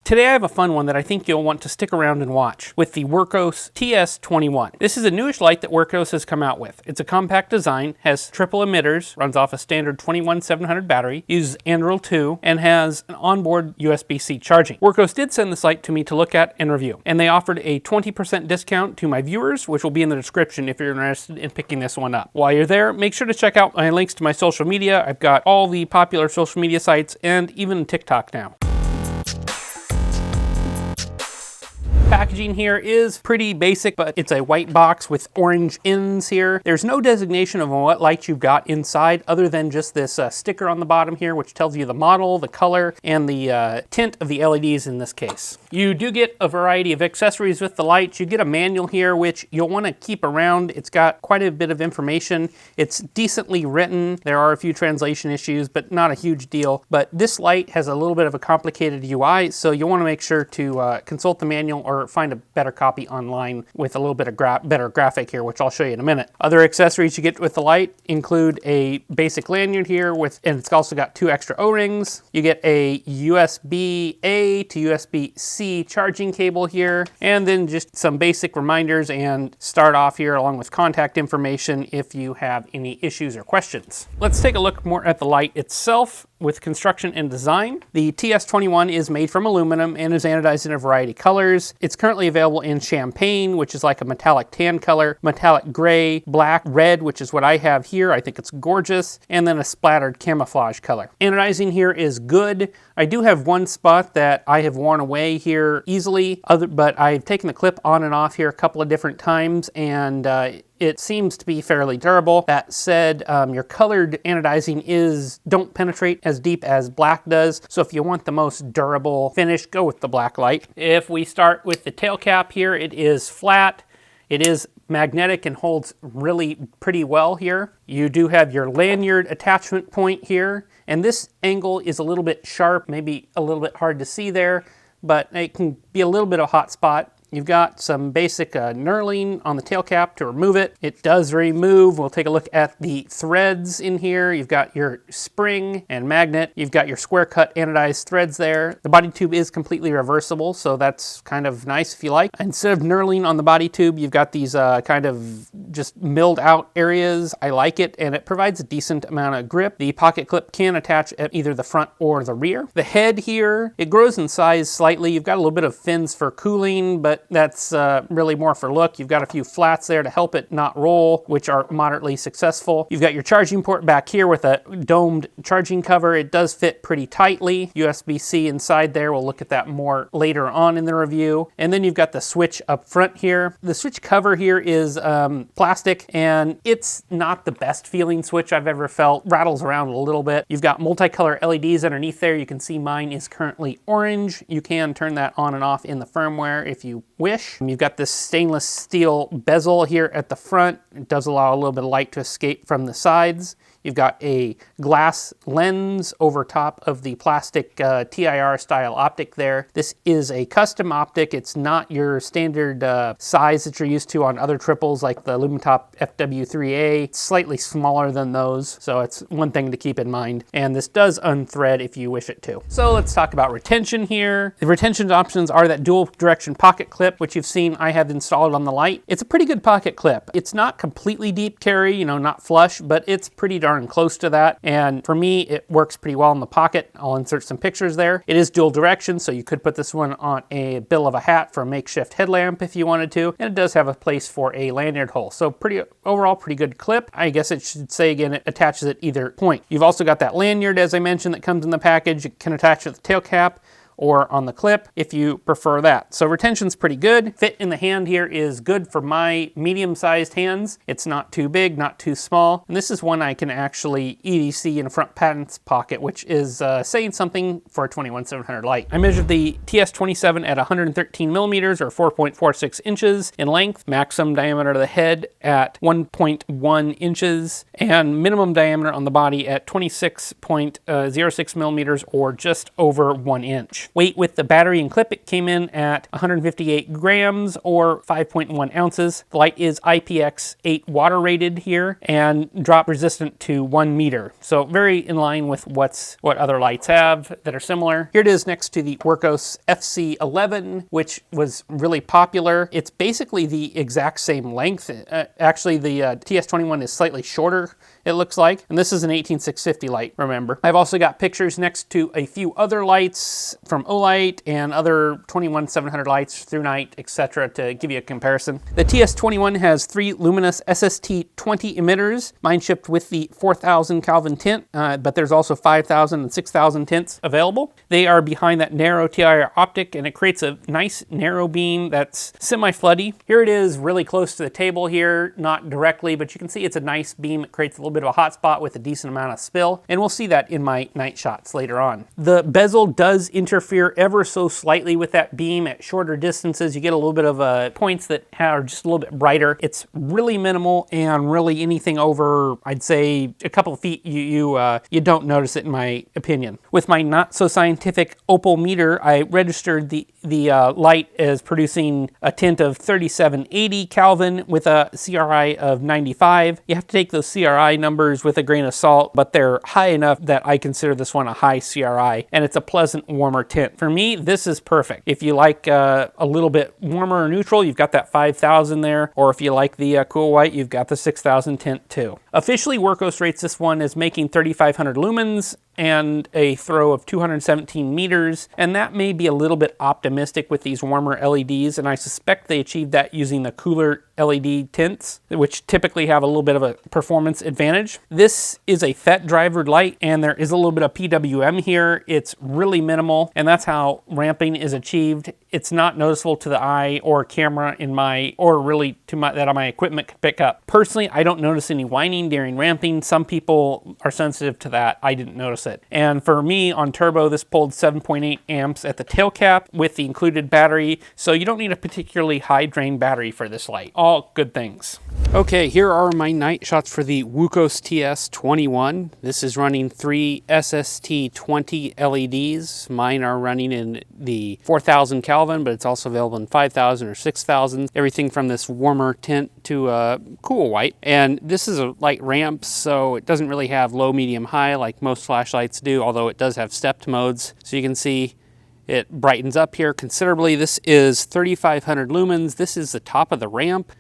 Today I have a fun one that I think you'll want to stick around and watch with the Wurkkos TS21. This is a newish light that Wurkkos has come out with. It's a compact design, has triple emitters, runs off a standard 21700 battery, uses Android 2, and has an onboard USB-C charging. Wurkkos did send this light to me to look at and review, and they offered a 20% discount to my viewers, which will be in the description if you're interested in picking this one up. While you're there, make sure to check out my links to my social media. I've got all the popular social media sites and even TikTok now. Packaging here is pretty basic, but it's a white box with orange ends here. There's no designation of what light you've got inside other than just this sticker on the bottom here, which tells you the model, the color, and the tint of the LEDs in this case. You do get a variety of accessories with the lights. You get a manual here, which you'll want to keep around. It's got quite a bit of information. It's decently written. There are a few translation issues, but not a huge deal. But this light has a little bit of a complicated UI, so you'll want to make sure to consult the manual or find a better copy online with a little bit of better graphic here, which I'll show you in a minute. Other accessories you get with the light include a basic lanyard here and it's also got 2 extra O-rings. You get a USB-A to USB-C charging cable here, and then just some basic reminders and start off here along with contact information if you have any issues or questions. Let's take a look more at the light itself. With construction and design, the TS21 is made from aluminum and is anodized in a variety of colors. It's currently available in champagne, which is like a metallic tan color, metallic gray, black, red, which is what I have here. I think it's gorgeous, and then a splattered camouflage color. Anodizing here is good. I do have one spot that I have worn away here easily, but I've taken the clip on and off here a couple of different times, and it seems to be fairly durable. That said, your colored anodizing don't penetrate as deep as black does. So if you want the most durable finish, go with the black light. If we start with the tail cap here, it is flat. It is magnetic and holds really pretty well here. You do have your lanyard attachment point here. And this angle is a little bit sharp, maybe a little bit hard to see there, but it can be a little bit of a hot spot. You've got some basic knurling on the tail cap to remove it. It does remove. We'll take a look at the threads in here. You've got your spring and magnet. You've got your square cut anodized threads there. The body tube is completely reversible, so that's kind of nice if you like. Instead of knurling on the body tube, you've got these kind of just milled out areas. I like it, and it provides a decent amount of grip. The pocket clip can attach at either the front or the rear. The head here, it grows in size slightly. You've got a little bit of fins for cooling, but that's really more for look. You've got a few flats there to help it not roll, which are moderately successful. You've got your charging port back here with a domed charging cover. It does fit pretty tightly. USB-C inside there. We'll look at that more later on in the review. And then you've got the switch up front here. The switch cover here is plastic, and it's not the best feeling switch I've ever felt. Rattles around a little bit. You've got multicolor LEDs underneath there. You can see mine is currently orange. You can turn that on and off in the firmware if you wish. You've got this stainless steel bezel here at the front. It does allow a little bit of light to escape from the sides. You've got a glass lens over top of the plastic TIR style optic there. This is a custom optic. It's not your standard size that you're used to on other triples like the Lumintop FW3A. It's slightly smaller than those, so it's one thing to keep in mind. And this does unthread if you wish it to. So let's talk about retention here. The retention options are that dual direction pocket clip, which you've seen I have installed on the light. It's a pretty good pocket clip. It's not completely deep carry, you know, not flush, but it's pretty darn close to that. And for me, it works pretty well in the pocket. I'll insert some pictures there. It is dual direction, so you could put this one on a bill of a hat for a makeshift headlamp if you wanted to. And it does have a place for a lanyard hole. So overall pretty good clip. I guess it should say again, it attaches at either point. You've also got that lanyard, as I mentioned, that comes in the package. It can attach to the tail cap or on the clip if you prefer that. So retention's pretty good. Fit in the hand here is good for my medium-sized hands. It's not too big, not too small. And this is one I can actually EDC in a front pants pocket, which is saying something for a 21700 light. I measured the TS27 at 113 millimeters or 4.46 inches in length, maximum diameter of the head at 1.1 inches, and minimum diameter on the body at 26.06 millimeters or just over 1 inch. Weight with the battery and clip, it came in at 158 grams or 5.1 ounces. The light is IPX8 water rated here and drop resistant to 1 meter. So very in line with what other lights have that are similar. Here it is next to the Wurkkos FC11, which was really popular. It's basically the exact same length. Actually, the TS21 is slightly shorter, it looks like. And this is an 18650 light, remember. I've also got pictures next to a few other lights from Olight and other 21700 lights through night, etc., to give you a comparison. The TS21 has 3 luminous SST20 emitters. Mine shipped with the 4000 Kelvin tint, but there's also 5000 and 6000 tints available. They are behind that narrow TIR optic, and it creates a nice narrow beam that's semi-floody. Here it is really close to the table here, not directly, but you can see it's a nice beam. It creates a little bit of a hot spot with a decent amount of spill, and we'll see that in my night shots later on. The bezel does interfere ever so slightly with that beam at shorter distances. You get a little bit of points that are just a little bit brighter. It's really minimal, and really anything over, I'd say, a couple of feet, you don't notice it, in my opinion. With my not so scientific opal meter, I registered the light as producing a tint of 3780 Kelvin with a CRI of 95. You have to take those CRI numbers with a grain of salt, but they're high enough that I consider this one a high CRI, and it's a pleasant, warmer tint. For me, this is perfect. If you like a little bit warmer or neutral, you've got that 5000 there, or if you like the cool white, you've got the 6000 tint too. Officially, Wurkkos rates this one as making 3500 lumens and a throw of 217 meters, and that may be a little bit optimistic with these warmer LEDs, and I suspect they achieved that using the cooler LED tints, which typically have a little bit of a performance advantage. This is a FET drivered light, and there is a little bit of PWM here. It's really minimal, and that's how ramping is achieved. It's not noticeable to the eye or camera or really to that my equipment can pick up. Personally, I don't notice any whining during ramping. Some people are sensitive to that. I didn't notice it. And for me, on turbo, this pulled 7.8 amps at the tail cap with the included battery, so you don't need a particularly high drain battery for this light. All good things. Okay, here are my night shots for the Wurkkos TS21. This is running 3 SST20 LEDs. Mine are running in the 4000 Kelvin, but it's also available in 5000 or 6000. Everything from this warmer tint to a cool white. And this is a light ramp, so it doesn't really have low, medium, high like most flashlights do, although it does have stepped modes. So you can see it brightens up here considerably. This is 3500 lumens. This is the top of the ramp.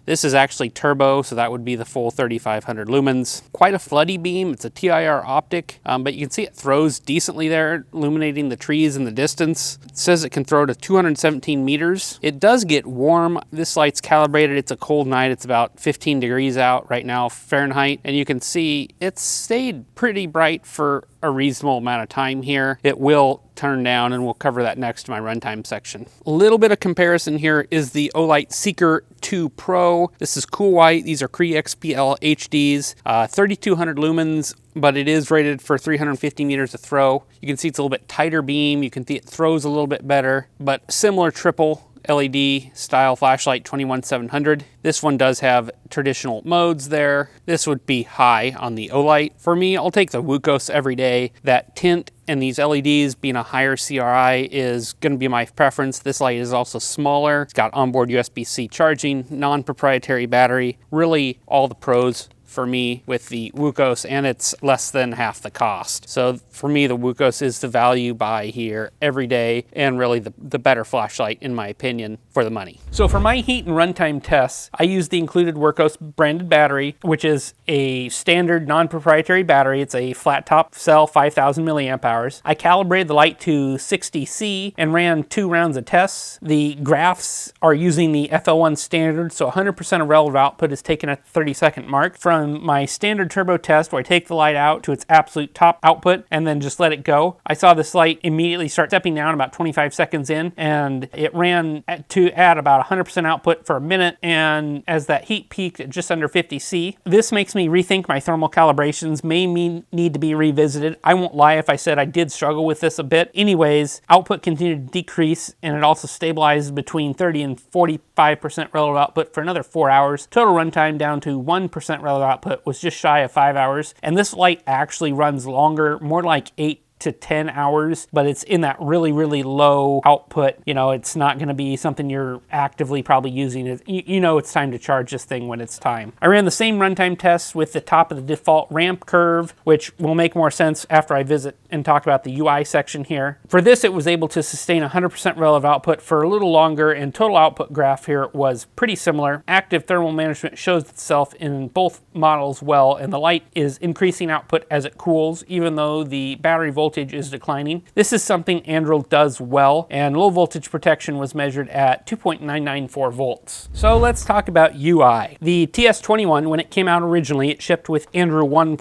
This is actually turbo, so that would be the full 3500 lumens. Quite a floody beam. It's a TIR optic, but you can see it throws decently there, illuminating the trees in the distance. It says it can throw to 217 meters. It does get warm. This light's calibrated. It's a cold night. It's about 15 degrees out right now, Fahrenheit, and you can see it's stayed pretty bright for a reasonable amount of time here. It will turn down, and we'll cover that next in my runtime section. A little bit of comparison here is the Olight Seeker 2 Pro. This is cool white. These are CRI XPL HDs, 3200 lumens, but it is rated for 350 meters of throw. You can see it's a little bit tighter beam. You can see it throws a little bit better, but similar triple LED style flashlight 21700. This one does have traditional modes there. This would be high on the Olight. For me, I'll take the Wurkkos every day. That tint and these LEDs being a higher CRI is going to be my preference. This light is also smaller. It's got onboard USB-C charging, non-proprietary battery, really all the pros for me with the Wurkkos, and it's less than half the cost. So for me, the Wurkkos is the value buy here every day, and really the better flashlight in my opinion for the money. So for my heat and runtime tests, I use the included Wurkkos branded battery, which is a standard non-proprietary battery. It's a flat top cell, 5000 milliamp hours. I calibrated the light to 60C and ran 2 rounds of tests. The graphs are using the FL1 standard, so 100% of relative output is taken at the 30-second mark. From my standard turbo test, where I take the light out to its absolute top output and then just let it go, I saw this light immediately start stepping down about 25 seconds in, and it ran at about 100% output for a minute, and as that heat peaked at just under 50C. This makes me rethink my thermal calibrations, may need to be revisited. I won't lie if I said I did struggle with this a bit. Anyways, output continued to decrease, and it also stabilized between 30 and 45% relative output for another 4 hours. Total runtime down to 1% relative output was just shy of 5 hours, and this light actually runs longer, more like 8 to 10 hours, but it's in that really, really low output. You know, it's not going to be something you're actively probably using. You know it's time to charge this thing when it's time. I ran the same runtime tests with the top of the default ramp curve, which will make more sense after I visit and talk about the UI section here. For this, it was able to sustain 100% relative output for a little longer, and total output graph here was pretty similar. Active thermal management shows itself in both models well, and the light is increasing output as it cools, even though the battery voltage is declining. This is something Anduril does well, and low voltage protection was measured at 2.994 volts. So let's talk about UI. The TS21, when it came out originally, it shipped with Anduril 1.0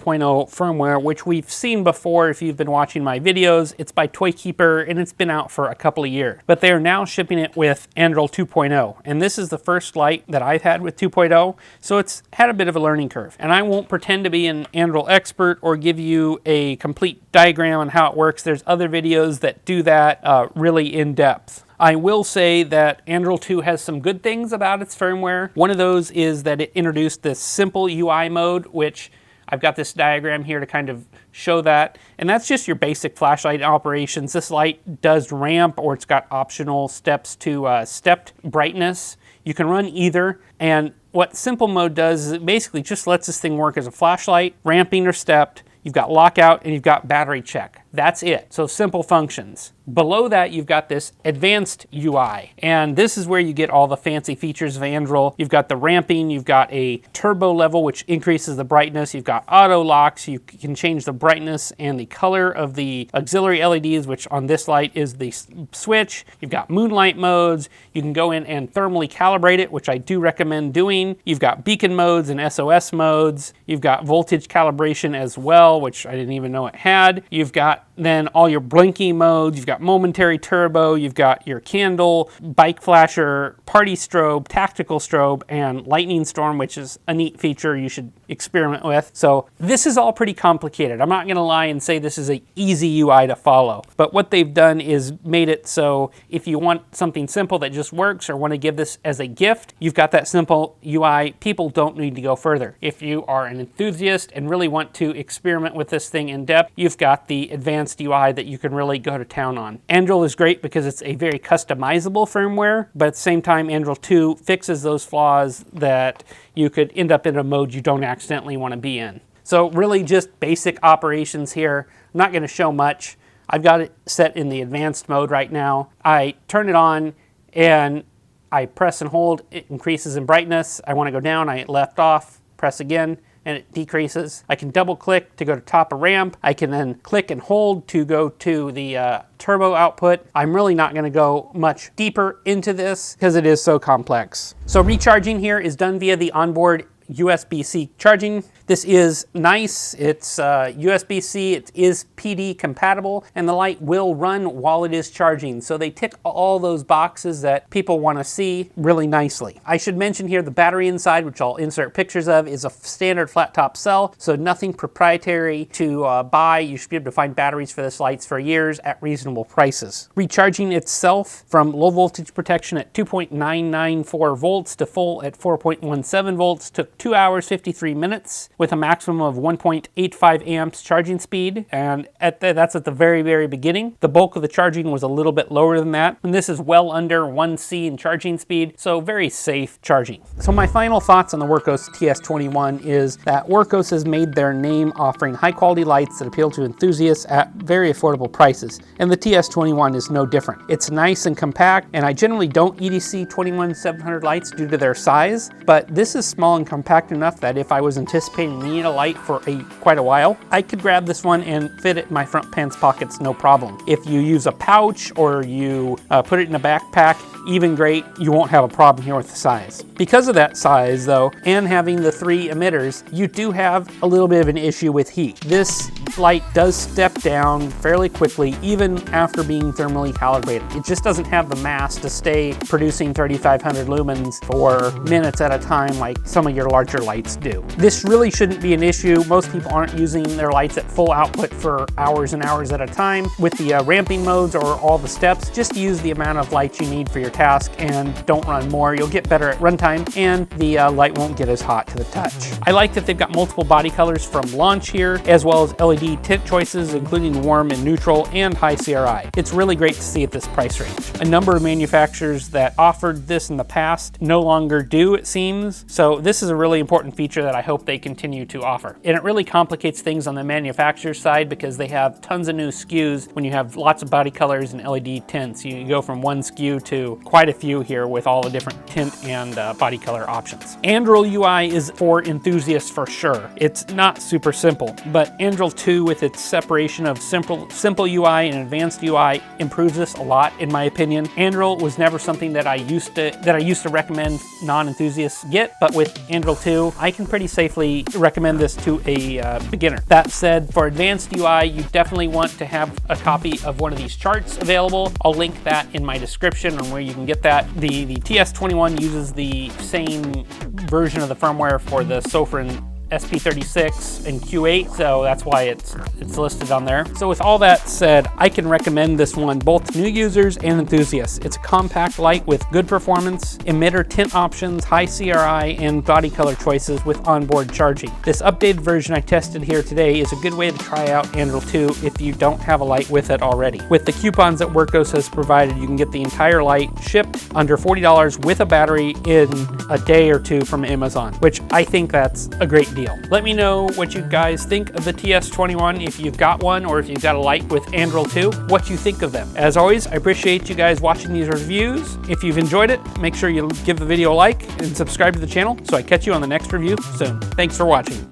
firmware, which we've seen before if you've been watching my videos. It's by Toykeeper, and it's been out for a couple of years. But they are now shipping it with Anduril 2.0, and this is the first light that I've had with 2.0, so it's had a bit of a learning curve. And I won't pretend to be an Anduril expert or give you a complete diagram on how it works. There's other videos that do that really in depth. I will say that Anduril 2 has some good things about its firmware. One of those is that it introduced this simple UI mode, which I've got this diagram here to kind of show that. And that's just your basic flashlight operations. This light does ramp, or it's got optional steps to stepped brightness. You can run either. And what simple mode does is it basically just lets this thing work as a flashlight, ramping or stepped. You've got lockout and you've got battery check. That's it. So simple functions. Below that, you've got this advanced UI, and this is where you get all the fancy features of Anduril. You've got the ramping, you've got a turbo level, which increases the brightness. You've got auto locks. You can change the brightness and the color of the auxiliary LEDs, which on this light is the switch. You've got moonlight modes. You can go in and thermally calibrate it, which I do recommend doing. You've got beacon modes and SOS modes. You've got voltage calibration as well, which I didn't even know it had. You've got then all your blinking modes. You've got momentary turbo, you've got your candle, bike flasher, party strobe, tactical strobe, and lightning storm, which is a neat feature you should experiment with. So this is all pretty complicated. I'm not going to lie and say this is an easy UI to follow, but what they've done is made it so if you want something simple that just works or want to give this as a gift, you've got that simple UI. People don't need to go further. If you are an enthusiast and really want to experiment with this thing in depth, you've got the advanced UI that you can really go to town on. Anduril is great because it's a very customizable firmware, but at the same time, Anduril 2 fixes those flaws that you could end up in a mode you don't accidentally want to be in. So really just basic operations here. I'm not going to show much. I've got it set in the advanced mode right now. I turn it on and I press and hold. It increases in brightness. I want to go down. I left off, press again, and it decreases. I can double click to go to top of ramp. I can then click and hold to go to the turbo output. I'm really not going to go much deeper into this because it is so complex. So recharging here is done via the onboard USB-C charging. This is nice. It's USB-C, it is PD compatible, and the light will run while it is charging. So they tick all those boxes that people want to see really nicely. I should mention here the battery inside, which I'll insert pictures of, is a standard flat top cell, so nothing proprietary to buy. You should be able to find batteries for this lights for years at reasonable prices. Recharging itself from low voltage protection at 2.994 volts to full at 4.17 volts took 2 hours, 53 minutes with a maximum of 1.85 amps charging speed. And that's at the very, very beginning. The bulk of the charging was a little bit lower than that. And this is well under 1C in charging speed, so very safe charging. So my final thoughts on the Wurkkos TS21 is that Wurkkos has made their name offering high quality lights that appeal to enthusiasts at very affordable prices. And the TS21 is no different. It's nice and compact, and I generally don't EDC 21700 lights due to their size, but this is small and compact enough that if I was anticipating needing a light for quite a while, I could grab this one and fit it in my front pants pockets no problem. If you use a pouch or you put it in a backpack, even great, you won't have a problem here with the size. Because of that size though, and having the 3 emitters, you do have a little bit of an issue with heat. This light does step down fairly quickly even after being thermally calibrated. It just doesn't have the mass to stay producing 3500 lumens for minutes at a time like some of your larger lights do. This really shouldn't be an issue. Most people aren't using their lights at full output for hours and hours at a time. With the ramping modes or all the steps, just use the amount of light you need for your task and don't run more. You'll get better at runtime and the light won't get as hot to the touch. I like that they've got multiple body colors from launch here, as well as LED tint choices, including warm and neutral and high CRI. It's really great to see at this price range. A number of manufacturers that offered this in the past no longer do, it seems. So this is a really important feature that I hope they continue to offer. And it really complicates things on the manufacturer side because they have tons of new SKUs. When you have lots of body colors and LED tints, you go from one SKU to quite a few here with all the different tint and body color options. Android UI is for enthusiasts for sure. It's not super simple, but Android 2 with its separation of simple UI and advanced UI improves this a lot in my opinion. Android was never something that I used to recommend non-enthusiasts get, but with Android 2, I can pretty safely recommend this to a beginner. That said, for advanced UI, you definitely want to have a copy of one of these charts available. I'll link that in my description on where you can get that. The TS21 uses the same version of the firmware for the Sofrin SP36 and Q8, so that's why it's listed on there. So with all that said, I can recommend this one both to new users and enthusiasts. It's a compact light with good performance, emitter tint options, high CRI, and body color choices with onboard charging. This updated version I tested here today is a good way to try out Android 2 if you don't have a light with it already. With the coupons that Wurkkos has provided, you can get the entire light shipped under $40 with a battery in a day or two from Amazon, which I think that's a great deal. Let me know what you guys think of the TS21 if you've got one or if you've got a light with Android 2, what you think of them. As always, I appreciate you guys watching these reviews. If you've enjoyed it, make sure you give the video a like and subscribe to the channel so I catch you on the next review soon. Thanks for watching.